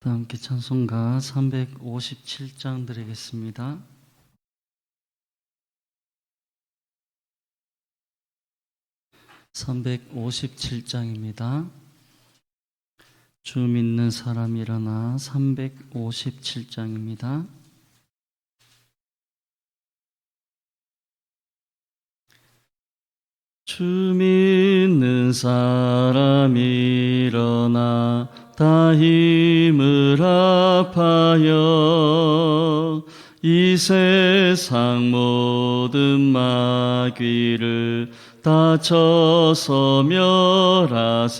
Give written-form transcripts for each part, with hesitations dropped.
함께 찬송가 357장 드리겠습니다. 357장입니다. 주 믿는 사람 일어나 357장입니다. 주 믿는 사람 일어나 다 힘을 합하여 이 세상 모든 마귀를 다 쳐서 멸하세.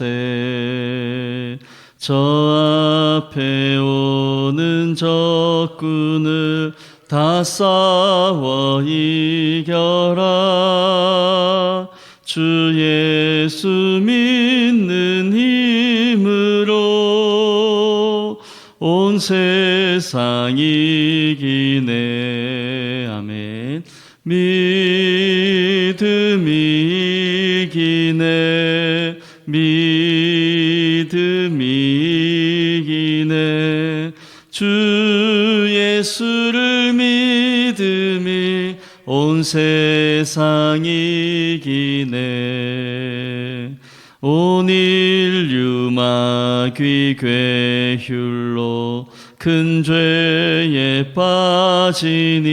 저 앞에 오는 적군을 다 싸워 이겨라. 주 예수 믿는 힘으로 온 세상 이기네. 아멘. 믿음이 이기네. 믿음이 이기네. 주 예수를 믿음이 온 세상 이기네. 온 인류 마귀 괴휼로 큰 죄에 빠지니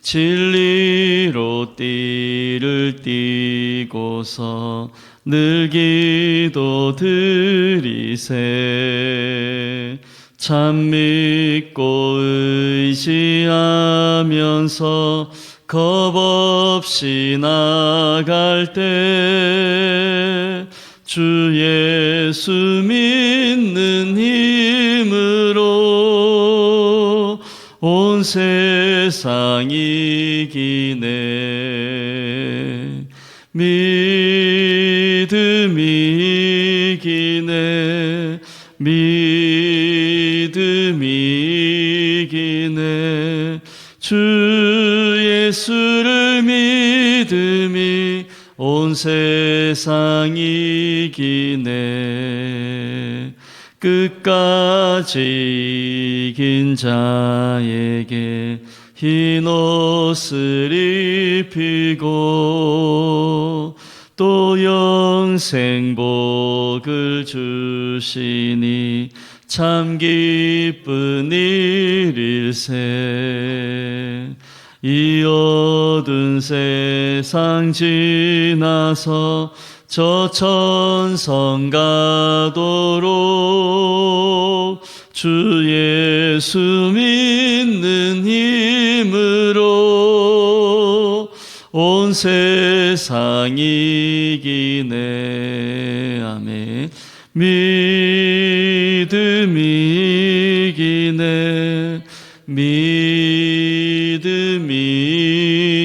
진리로 띠를 띠고서 늘 기도 드리세. 참 믿고 의지하면서 겁없이 나갈 때 주 예수 믿는 힘으로 온 세상 이기네. 믿음이 이기네. 믿음이 이기네. 주 예수를 믿음이 온 세상 이기네. 끝까지 이긴 자에게 흰 옷을 입히고 또 영생 복을 주시니 참 기쁜 일일세. 이 어두운 세상 지나서 저 천성 가도록 주 예수 믿는 힘으로 온 세상 이기네. 아멘. 믿음이 이기네. 믿음이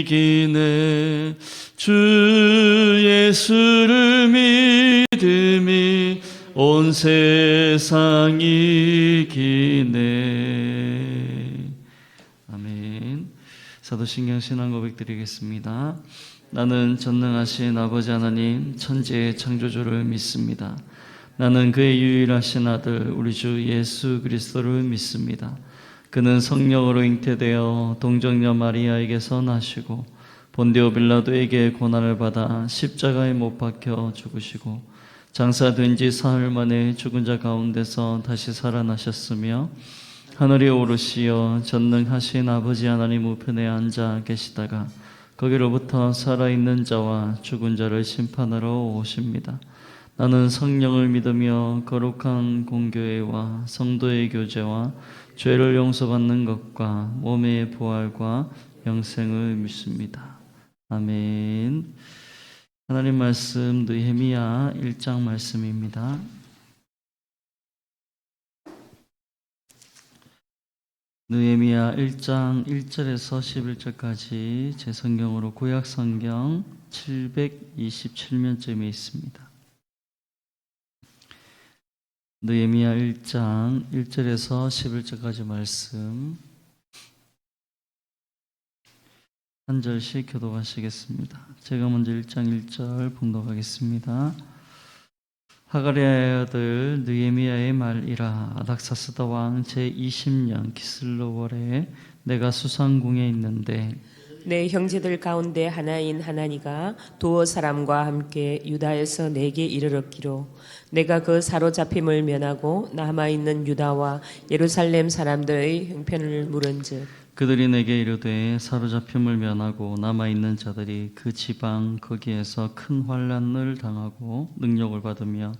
이기네. 주 예수를 믿음이 온 세상 이기네. 아멘. 사도신경 신앙 고백 드리겠습니다. 나는 전능하신 아버지 하나님 천지의 창조주를 믿습니다. 나는 그의 유일하신 아들 우리 주 예수 그리스도를 믿습니다. 그는 성령으로 잉태되어 동정녀 마리아에게서 나시고 본디오 빌라도에게 고난을 받아 십자가에 못 박혀 죽으시고 장사된 지 사흘 만에 죽은 자 가운데서 다시 살아나셨으며 하늘에 오르시어 전능하신 아버지 하나님 우편에 앉아 계시다가 거기로부터 살아있는 자와 죽은 자를 심판하러 오십니다. 나는 성령을 믿으며 거룩한 공교회와 성도의 교제와 죄를 용서받는 것과 몸의 부활과 영생을 믿습니다. 아멘. 하나님 말씀 느헤미야 1장 말씀입니다. 느헤미야 1장 1절에서 11절까지 제 성경으로 구약 성경 727면쯤에 있습니다. 느헤미야 1장 1절에서 11절까지 말씀 한 절씩 교독하시겠습니다. 제가 먼저 1장 1절 봉독하겠습니다. 하가리아의 아들 느헤미야의 말이라. 아닥사스다 왕 제20년 기슬로월에 내가 수상궁에 있는데 내 형제들 가운데 하나인 하나니가 두어 사람과 함께 유다에서 내게 이르렀기로 내가 그 사로잡힘을 면하고 남아있는 유다와 예루살렘 사람들의 형편을 물은즉 그들이 내게 이르되 사로잡힘을 면하고 남아있는 자들이 그 지방 거기에서 큰 환난을 당하고 능력을 받으며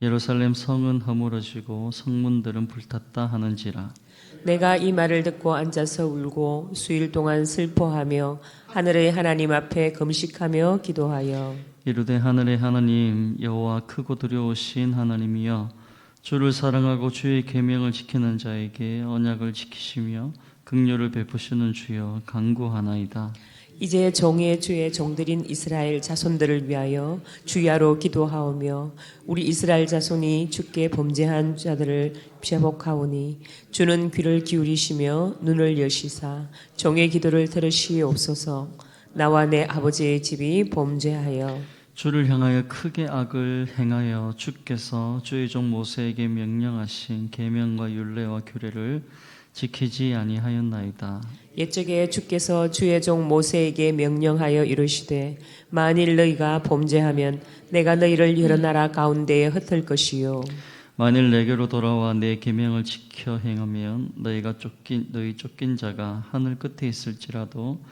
예루살렘 성은 허물어지고 성문들은 불탔다 하는지라. 내가 이 말을 듣고 앉아서 울고 수일 동안 슬퍼하며 하늘의 하나님 앞에 금식하며 기도하여 이르되 하늘의 하나님 여호와 크고 두려우신 하나님이여 주를 사랑하고 주의 계명을 지키는 자에게 언약을 지키시며 긍휼을 베푸시는 주여 간구하나이다. 이제 정의 주의 종들인 이스라엘 자손들을 위하여 주야로 기도하오며 우리 이스라엘 자손이 주께 범죄한 자들을 회복하오니 주는 귀를 기울이시며 눈을 여시사 종의 기도를 들으시옵소서. 나와 내 아버지의 집이 범죄하여 주를 향하여 크게 악을 행하여 주께서 주의 종 모세에게 명령하신 계명과 율례와 규례를 지키지 아니하였나이다. 옛적에 주께서 주의 종 모세에게 명령하여 이르시되 만일 너희가 범죄하면 내가 너희를 여러 나라 가운데에 흩을 것이요 만일 내게로 돌아와 내 계명을 지켜 행하면 너희 쫓긴 자가 하늘 끝에 있을지라도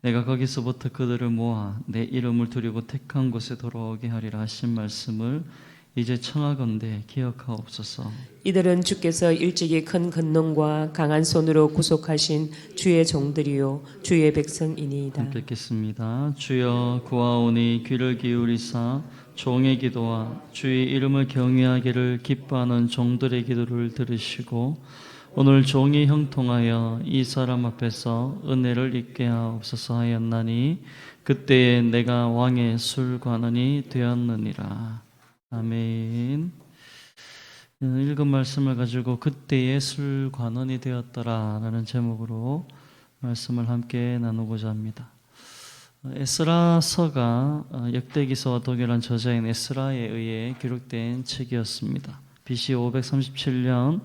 내가 거기서부터 그들을 모아 내 이름을 두리고 택한 곳에 돌아오게 하리라 하신 말씀을 이제 청하건대 기억하옵소서. 이들은 주께서 일찍이 큰 권능과 강한 손으로 구속하신 주의 종들이요 주의 백성이니이다. 함께 읽겠습니다. 주여 구하오니 귀를 기울이사 종의 기도와 주의 이름을 경외하기를 기뻐하는 종들의 기도를 들으시고 오늘 종이 형통하여 이 사람 앞에서 은혜를 입게 하옵소서 하였나니 그때에 내가 왕의 술관원이 되었느니라. 아멘. 읽은 말씀을 가지고 그때의 술관원이 되었더라라는 제목으로 말씀을 함께 나누고자 합니다. 에스라서가 역대기서와 동일한 저자인 에스라에 의해 기록된 책이었습니다. BC 537년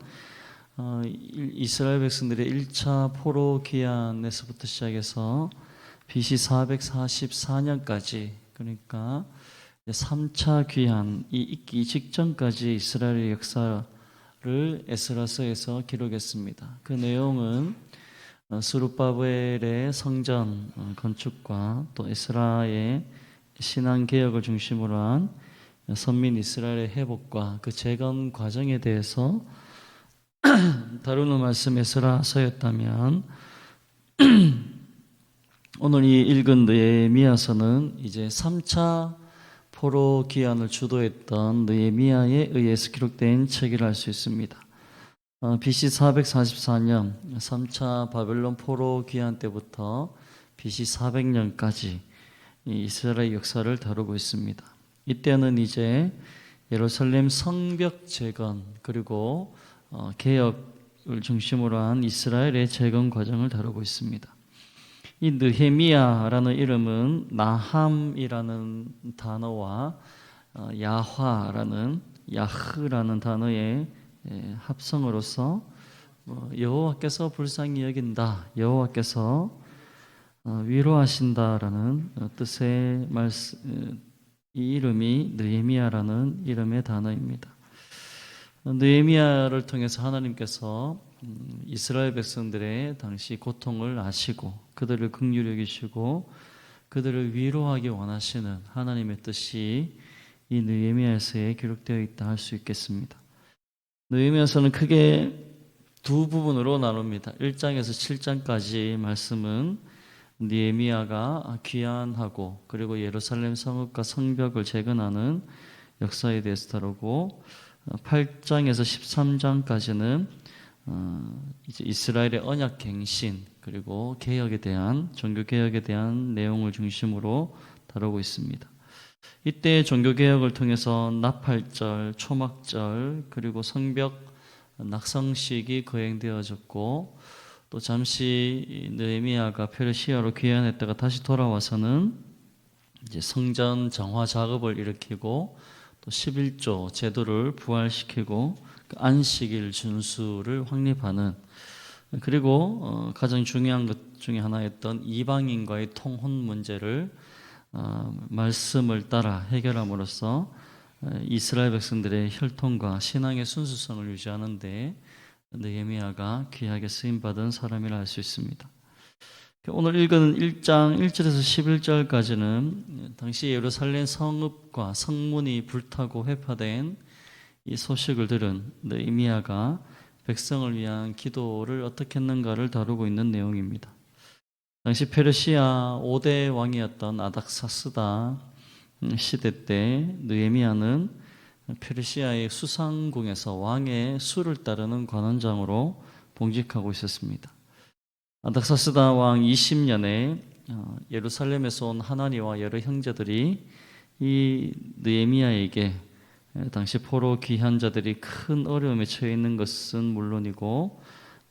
이스라엘 백성들의 1차 포로 귀환에서부터 시작해서 BC 444년까지 그러니까 3차 귀환이 있기 직전까지 이스라엘의 역사를 에스라서에서 기록했습니다. 그 내용은 스룹바벨의 성전 건축과 또 에스라의 신앙 개혁을 중심으로 한 선민 이스라엘의 회복과 그 재건 과정에 대해서 다루는 말씀 에스라서였다면 오늘 이 읽은 느헤미야서는 이제 3차 포로 귀환을 주도했던 느헤미야에 의해서 기록된 책이라 할 수 있습니다. BC 444년 3차 바벨론 포로 귀환 때부터 BC 400년까지 이스라엘 역사를 다루고 있습니다. 이때는 이제 예루살렘 성벽 재건 그리고 개혁을 중심으로 한 이스라엘의 재건 과정을 다루고 있습니다. 이 느헤미야라는 이름은 나함이라는 단어와 야화라는 야흐라는 단어의 합성으로서 여호와께서 불쌍히 여긴다, 여호와께서 위로하신다라는 뜻의 이 이름이 느헤미야라는 이름의 단어입니다. 느헤미야를 통해서 하나님께서 이스라엘 백성들의 당시 고통을 아시고 그들을 긍휼히 여기시고 그들을 위로하기 원하시는 하나님의 뜻이 이 느헤미야서에 기록되어 있다 할 수 있겠습니다. 느헤미야서는 크게 두 부분으로 나눕니다. 1장에서 7장까지 말씀은 느헤미야가 귀환하고 그리고 예루살렘 성읍과 성벽을 재건하는 역사에 대해서 다루고 8장에서 13장까지는 이제 이스라엘의 언약 갱신 그리고 개혁에 대한 종교 개혁에 대한 내용을 중심으로 다루고 있습니다. 이때 종교 개혁을 통해서 나팔절, 초막절 그리고 성벽 낙성식이 거행되어졌고 또 잠시 느헤미야가 페르시아로 귀환했다가 다시 돌아와서는 이제 성전 정화 작업을 일으키고 또 11조 제도를 부활시키고 그 안식일 준수를 확립하는, 그리고 가장 중요한 것 중에 하나였던 이방인과의 통혼 문제를 말씀을 따라 해결함으로써 이스라엘 백성들의 혈통과 신앙의 순수성을 유지하는 데 느헤미야가 귀하게 쓰임받은 사람이라 할 수 있습니다. 오늘 읽은 1장 1절에서 11절까지는 당시 예루살렘 성읍과 성문이 불타고 회파된 이 소식을 들은 느헤미야가 백성을 위한 기도를 어떻게 했는가를 다루고 있는 내용입니다. 당시 페르시아 5대 왕이었던 아닥사스다 시대 때 느헤미야는 페르시아의 수상궁에서 왕의 수를 따르는 관원장으로 봉직하고 있었습니다. 아닥사스다 왕 20년에 예루살렘에서 온 하나니와 여러 형제들이 이 느헤미야에게 당시 포로 귀한 자들이 큰 어려움에 처해 있는 것은 물론이고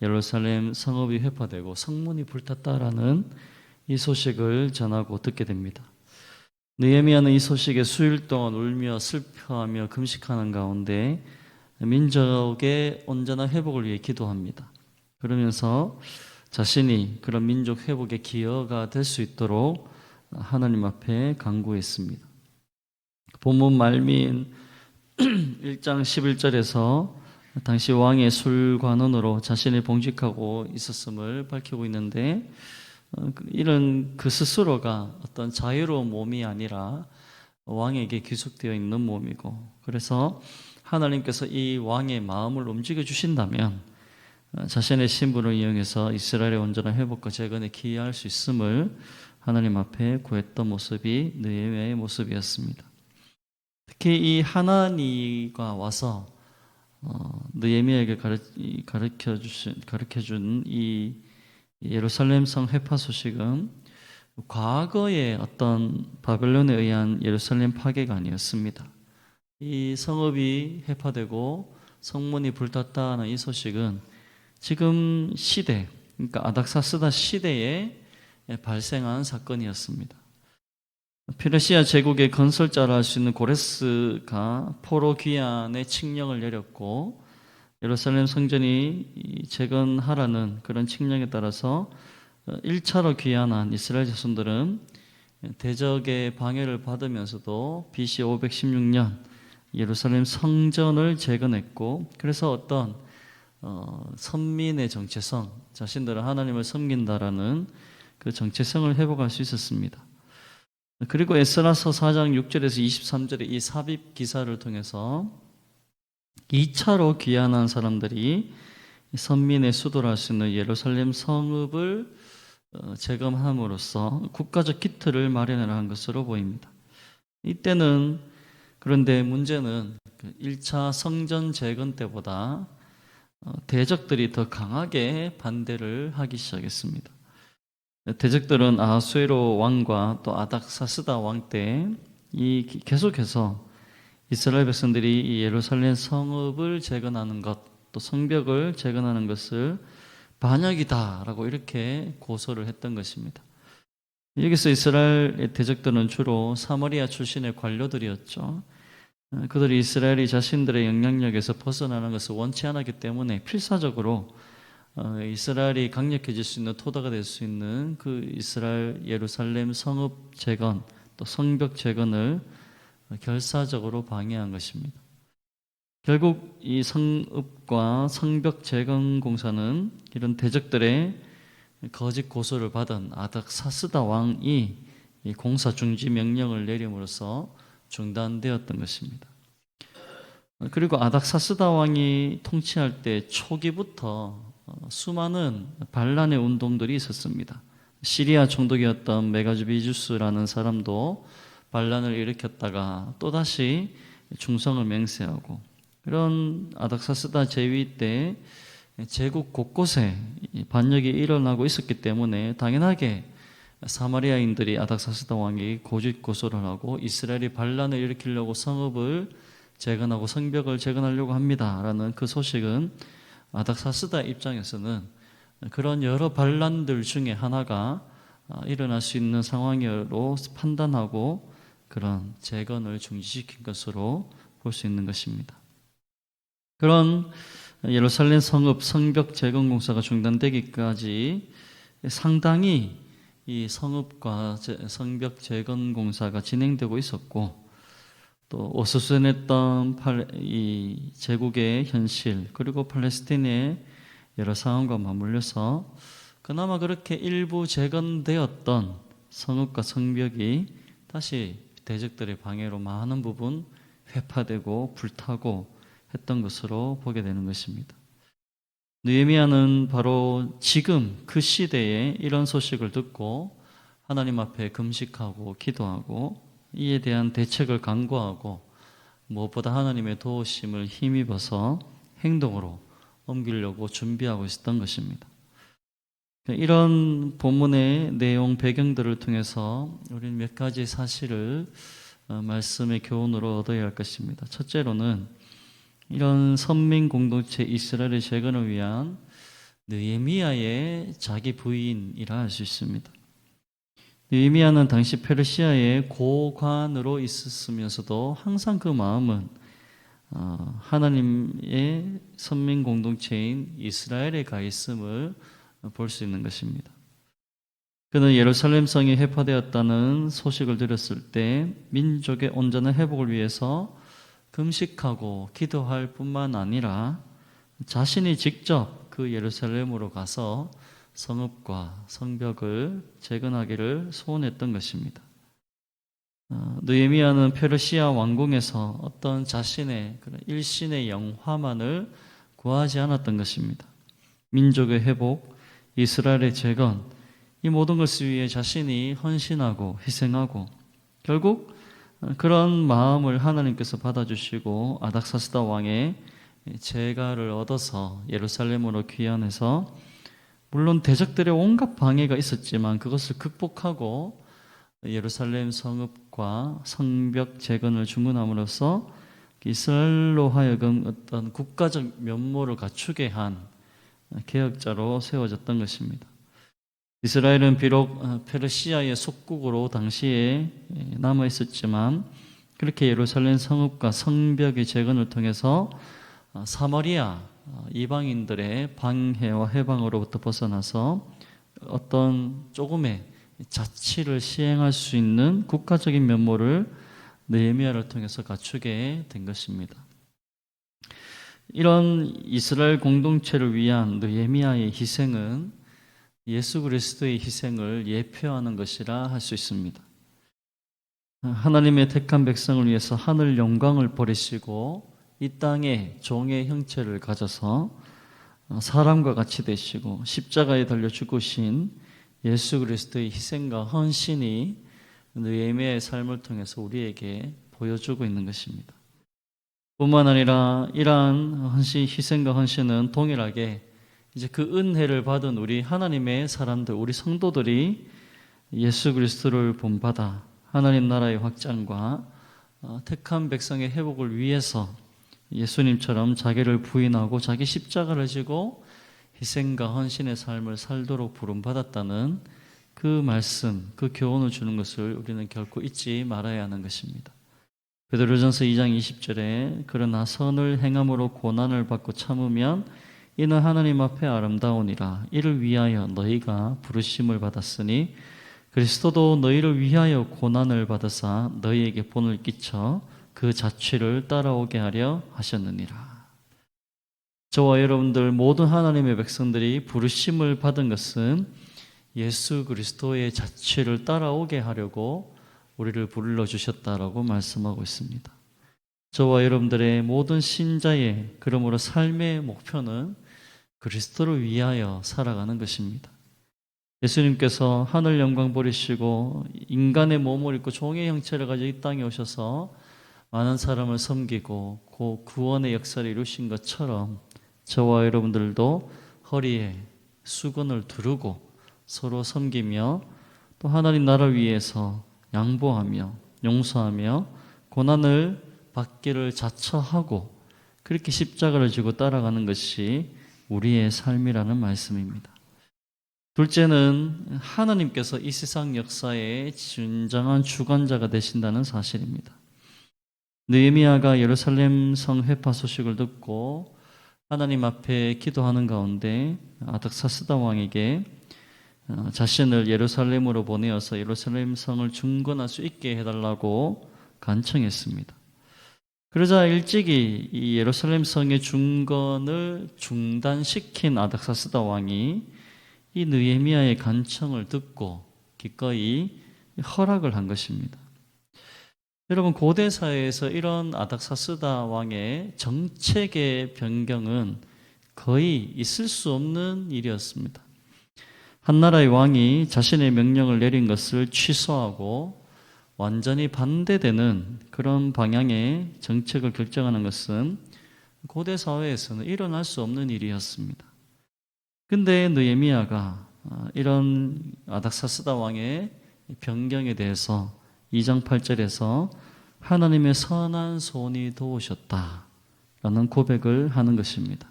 예루살렘 성읍이 회파되고 성문이 불탔다라는 이 소식을 전하고 듣게 됩니다. 느헤미야는 이 소식에 수일 동안 울며 슬퍼하며 금식하는 가운데 민족의 온전한 회복을 위해 기도합니다. 그러면서 자신이 그런 민족 회복의 기여가 될 수 있도록 하나님 앞에 간구했습니다. 본문 말미인 1장 11절에서 당시 왕의 술관원으로 자신이 봉직하고 있었음을 밝히고 있는데, 이런 그 스스로가 어떤 자유로운 몸이 아니라 왕에게 귀속되어 있는 몸이고, 그래서 하나님께서 이 왕의 마음을 움직여 주신다면 자신의 신분을 이용해서 이스라엘의 온전한 회복과 재건에 기여할 수 있음을 하나님 앞에 구했던 모습이 느헤미야의 모습이었습니다. 특히 이 하나니가 와서 느헤미야에게 가르쳐준 이 예루살렘 성 회파 소식은 과거의 어떤 바벨론에 의한 예루살렘 파괴가 아니었습니다. 이 성읍이 회파되고 성문이 불탔다는 이 소식은 지금 시대, 그러니까 아닥사스다 시대에 발생한 사건이었습니다. 페르시아 제국의 건설자라 할 수 있는 고레스가 포로 귀환의 칙령을 내렸고 예루살렘 성전이 재건하라는 그런 칙령에 따라서 1차로 귀환한 이스라엘 자손들은 대적의 방해를 받으면서도 BC 516년 예루살렘 성전을 재건했고, 그래서 어떤 선민의 정체성, 자신들은 하나님을 섬긴다라는 그 정체성을 회복할 수 있었습니다. 그리고 에스라서 4장 6절에서 23절의 이 삽입 기사를 통해서 2차로 귀환한 사람들이 선민의 수도를 할 수 있는 예루살렘 성읍을 재건함으로써 국가적 기틀을 마련하려 한 것으로 보입니다. 이때는, 그런데 문제는 1차 성전 재건 때보다 대적들이 더 강하게 반대를 하기 시작했습니다. 대적들은 아하수에로 왕과 또 아닥사스다 왕 때 계속해서 이스라엘 백성들이 이 예루살렘 성읍을 재건하는 것, 또 성벽을 재건하는 것을 반역이다라고 이렇게 고소를 했던 것입니다. 여기서 이스라엘 대적들은 주로 사마리아 출신의 관료들이었죠. 그들이 이스라엘이 자신들의 영향력에서 벗어나는 것을 원치 않았기 때문에 필사적으로 이스라엘이 강력해질 수 있는 토대가 될 수 있는 그 이스라엘 예루살렘 성읍 재건, 또 성벽 재건을 결사적으로 방해한 것입니다. 결국 이 성읍과 성벽 재건 공사는 이런 대적들의 거짓 고소를 받은 아닥사스다 왕이 이 공사 중지 명령을 내림으로써 중단되었던 것입니다. 그리고 아닥사스다 왕이 통치할 때 초기부터 수많은 반란의 운동들이 있었습니다. 시리아 총독이었던 메가주비주스라는 사람도 반란을 일으켰다가 또다시 충성을 맹세하고, 그런 아닥사스다 제위 때 제국 곳곳에 반역이 일어나고 있었기 때문에 당연하게 사마리아인들이 아닥사스다 왕에게 고집 고소를 하고 이스라엘이 반란을 일으키려고 성읍을 재건하고 성벽을 재건하려고 합니다라는 그 소식은 아닥사스다 입장에서는 그런 여러 반란들 중에 하나가 일어날 수 있는 상황으로 판단하고 그런 재건을 중지시킨 것으로 볼 수 있는 것입니다. 그런 예루살렘 성읍 성벽 재건 공사가 중단되기까지 상당히 이 성읍과 성벽 재건 공사가 진행되고 있었고, 또 어수선했던 이 제국의 현실, 그리고 팔레스틴의 여러 상황과 맞물려서 그나마 그렇게 일부 재건되었던 성읍과 성벽이 다시 대적들의 방해로 많은 부분 회파되고 불타고 했던 것으로 보게 되는 것입니다. 느헤미야는 바로 지금 그 시대에 이런 소식을 듣고 하나님 앞에 금식하고 기도하고 이에 대한 대책을 강구하고 무엇보다 하나님의 도우심을 힘입어서 행동으로 옮기려고 준비하고 있었던 것입니다. 이런 본문의 내용 배경들을 통해서 우리는 몇 가지 사실을 말씀의 교훈으로 얻어야 할 것입니다. 첫째로는 이런 선민 공동체 이스라엘의 재건을 위한 느헤미야의 자기 부인이라 할 수 있습니다. 느헤미야는 당시 페르시아의 고관으로 있었으면서도 항상 그 마음은 하나님의 선민 공동체인 이스라엘에 가 있음을 볼 수 있는 것입니다. 그는 예루살렘 성이 해파되었다는 소식을 들었을 때 민족의 온전한 회복을 위해서 금식하고 기도할 뿐만 아니라 자신이 직접 그 예루살렘으로 가서 성읍과 성벽을 재건하기를 소원했던 것입니다. 느헤미야는 페르시아 왕궁에서 어떤 자신의 그런 일신의 영화만을 구하지 않았던 것입니다. 민족의 회복, 이스라엘의 재건, 이 모든 것을 위해 자신이 헌신하고 희생하고 결국 그런 마음을 하나님께서 받아주시고 아닥사스다 왕의 재가를 얻어서 예루살렘으로 귀환해서 물론 대적들의 온갖 방해가 있었지만 그것을 극복하고 예루살렘 성읍과 성벽 재건을 중건함으로써 이스라엘로 하여금 어떤 국가적 면모를 갖추게 한 개혁자로 세워졌던 것입니다. 이스라엘은 비록 페르시아의 속국으로 당시에 남아 있었지만 그렇게 예루살렘 성읍과 성벽의 재건을 통해서 사마리아 이방인들의 방해와 해방으로부터 벗어나서 어떤 조금의 자치를 시행할 수 있는 국가적인 면모를 느헤미야를 통해서 갖추게 된 것입니다. 이런 이스라엘 공동체를 위한 느헤미야의 희생은 예수 그리스도의 희생을 예표하는 것이라 할 수 있습니다. 하나님의 택한 백성을 위해서 하늘 영광을 버리시고 이 땅에 종의 형체를 가져서 사람과 같이 되시고 십자가에 달려 죽으신 예수 그리스도의 희생과 헌신이 느헤미야의 삶을 통해서 우리에게 보여주고 있는 것입니다. 뿐만 아니라 이러한 헌신, 희생과 헌신은 동일하게 이제 그 은혜를 받은 우리 하나님의 사람들, 우리 성도들이 예수 그리스도를 본받아 하나님 나라의 확장과 택한 백성의 회복을 위해서 예수님처럼 자기를 부인하고 자기 십자가를 지고 희생과 헌신의 삶을 살도록 부름받았다는 그 말씀, 그 교훈을 주는 것을 우리는 결코 잊지 말아야 하는 것입니다. 베드로전서 2장 20절에 그러나 선을 행함으로 고난을 받고 참으면 이는 하나님 앞에 아름다우니라. 이를 위하여 너희가 부르심을 받았으니 그리스도도 너희를 위하여 고난을 받으사 너희에게 본을 끼쳐 그 자취를 따라오게 하려 하셨느니라. 저와 여러분들 모든 하나님의 백성들이 부르심을 받은 것은 예수 그리스도의 자취를 따라오게 하려고 우리를 불러주셨다라고 말씀하고 있습니다. 저와 여러분들의 모든 신자의 그러므로 삶의 목표는 그리스도를 위하여 살아가는 것입니다. 예수님께서 하늘 영광 버리시고 인간의 몸을 입고 종의 형체를 가지고 이 땅에 오셔서 많은 사람을 섬기고 그 구원의 역사를 이루신 것처럼 저와 여러분들도 허리에 수건을 두르고 서로 섬기며 또 하나님 나라를 위해서 양보하며 용서하며 고난을 받기를 자처하고 그렇게 십자가를 지고 따라가는 것이 우리의 삶이라는 말씀입니다. 둘째는 하나님께서 이 세상 역사의 진정한 주관자가 되신다는 사실입니다. 느헤미야가 예루살렘 성 회파 소식을 듣고 하나님 앞에 기도하는 가운데 아닥사스다 왕에게 자신을 예루살렘으로 보내어서 예루살렘 성을 중건할 수 있게 해달라고 간청했습니다. 그러자 일찍이 이 예루살렘 성의 중건을 중단시킨 아닥사스다 왕이 이 느헤미야의 간청을 듣고 기꺼이 허락을 한 것입니다. 여러분, 고대 사회에서 이런 아닥사스다 왕의 정책의 변경은 거의 있을 수 없는 일이었습니다. 한 나라의 왕이 자신의 명령을 내린 것을 취소하고 완전히 반대되는 그런 방향의 정책을 결정하는 것은 고대 사회에서는 일어날 수 없는 일이었습니다. 근데 느헤미야가 이런 아닥사스다 왕의 변경에 대해서 2장 8절에서 하나님의 선한 손이 도우셨다라는 고백을 하는 것입니다.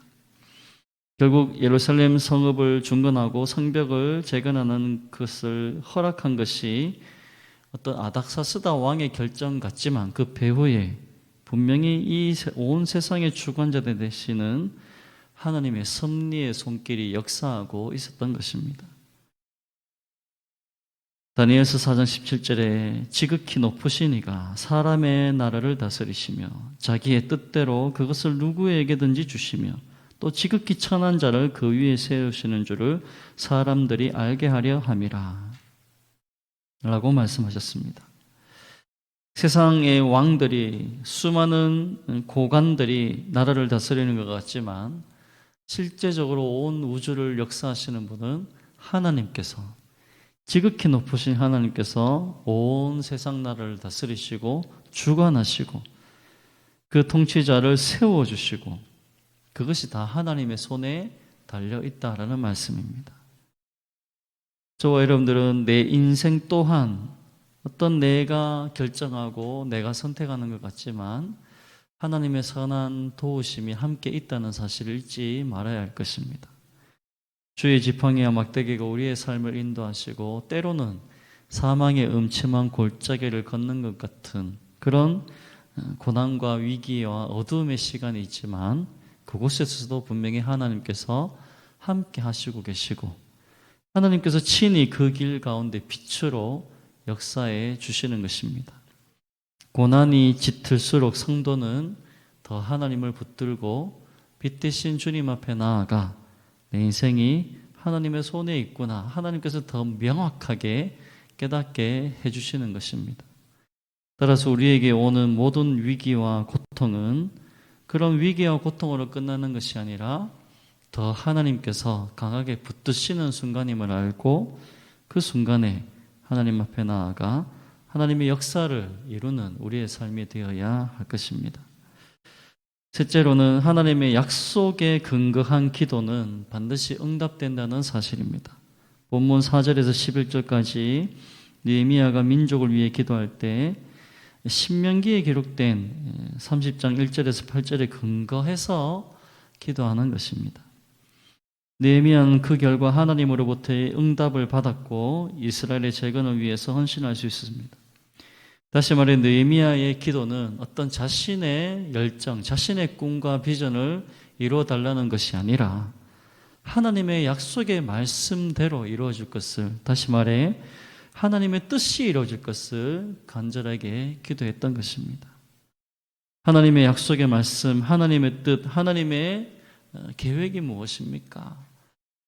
결국 예루살렘 성읍을 중건하고 성벽을 재건하는 것을 허락한 것이 어떤 아닥사스다 왕의 결정 같지만 그 배후에 분명히 이 온 세상의 주관자 되시는 하나님의 섭리의 손길이 역사하고 있었던 것입니다. 다니엘서 4장 17절에 지극히 높으신 이가 사람의 나라를 다스리시며 자기의 뜻대로 그것을 누구에게든지 주시며 또 지극히 천한 자를 그 위에 세우시는 줄을 사람들이 알게 하려 함이라 라고 말씀하셨습니다. 세상의 왕들이, 수많은 고관들이 나라를 다스리는 것 같지만 실제적으로 온 우주를 역사하시는 분은 하나님께서, 지극히 높으신 하나님께서 온 세상 나라를 다스리시고 주관하시고 그 통치자를 세워주시고 그것이 다 하나님의 손에 달려있다라는 말씀입니다. 저와 여러분들은 내 인생 또한 어떤 내가 결정하고 내가 선택하는 것 같지만 하나님의 선한 도우심이 함께 있다는 사실을 잊지 말아야 할 것입니다. 주의 지팡이와 막대기가 우리의 삶을 인도하시고 때로는 사망의 음침한 골짜기를 걷는 것 같은 그런 고난과 위기와 어두움의 시간이 있지만 그곳에서도 분명히 하나님께서 함께 하시고 계시고 하나님께서 친히 그 길 가운데 빛으로 역사해 주시는 것입니다. 고난이 짙을수록 성도는 더 하나님을 붙들고 빛 대신 주님 앞에 나아가 내 인생이 하나님의 손에 있구나, 하나님께서 더 명확하게 깨닫게 해주시는 것입니다. 따라서 우리에게 오는 모든 위기와 고통은 그런 위기와 고통으로 끝나는 것이 아니라 더 하나님께서 강하게 붙드시는 순간임을 알고 그 순간에 하나님 앞에 나아가 하나님의 역사를 이루는 우리의 삶이 되어야 할 것입니다. 셋째로는 하나님의 약속에 근거한 기도는 반드시 응답된다는 사실입니다. 본문 4절에서 11절까지 느헤미야가 민족을 위해 기도할 때 신명기에 기록된 30장 1절에서 8절에 근거해서 기도하는 것입니다. 느헤미야는 그 결과 하나님으로부터의 응답을 받았고 이스라엘의 재건을 위해서 헌신할 수 있었습니다. 다시 말해 느헤미야의 기도는 어떤 자신의 열정, 자신의 꿈과 비전을 이루어 달라는 것이 아니라 하나님의 약속의 말씀대로 이루어질 것을, 다시 말해 하나님의 뜻이 이루어질 것을 간절하게 기도했던 것입니다. 하나님의 약속의 말씀, 하나님의 뜻, 하나님의 계획이 무엇입니까?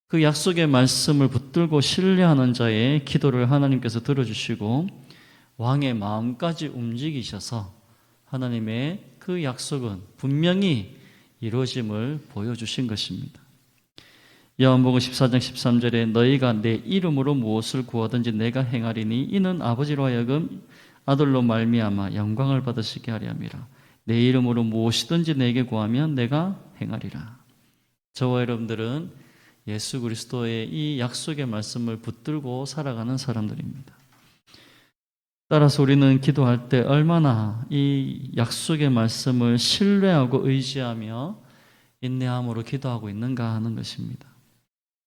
그 약속의 말씀을 붙들고 신뢰하는 자의 기도를 하나님께서 들어주시고 왕의 마음까지 움직이셔서 하나님의 그 약속은 분명히 이루어짐을 보여주신 것입니다. 요한복음 14장 13절에 너희가 내 이름으로 무엇을 구하든지 내가 행하리니 이는 아버지로 하여금 아들로 말미암아 영광을 받으시게 하려 함이라. 내 이름으로 무엇이든지 내게 구하면 내가 행하리라. 저와 여러분들은 예수 그리스도의 이 약속의 말씀을 붙들고 살아가는 사람들입니다. 따라서 우리는 기도할 때 얼마나 이 약속의 말씀을 신뢰하고 의지하며 인내함으로 기도하고 있는가 하는 것입니다.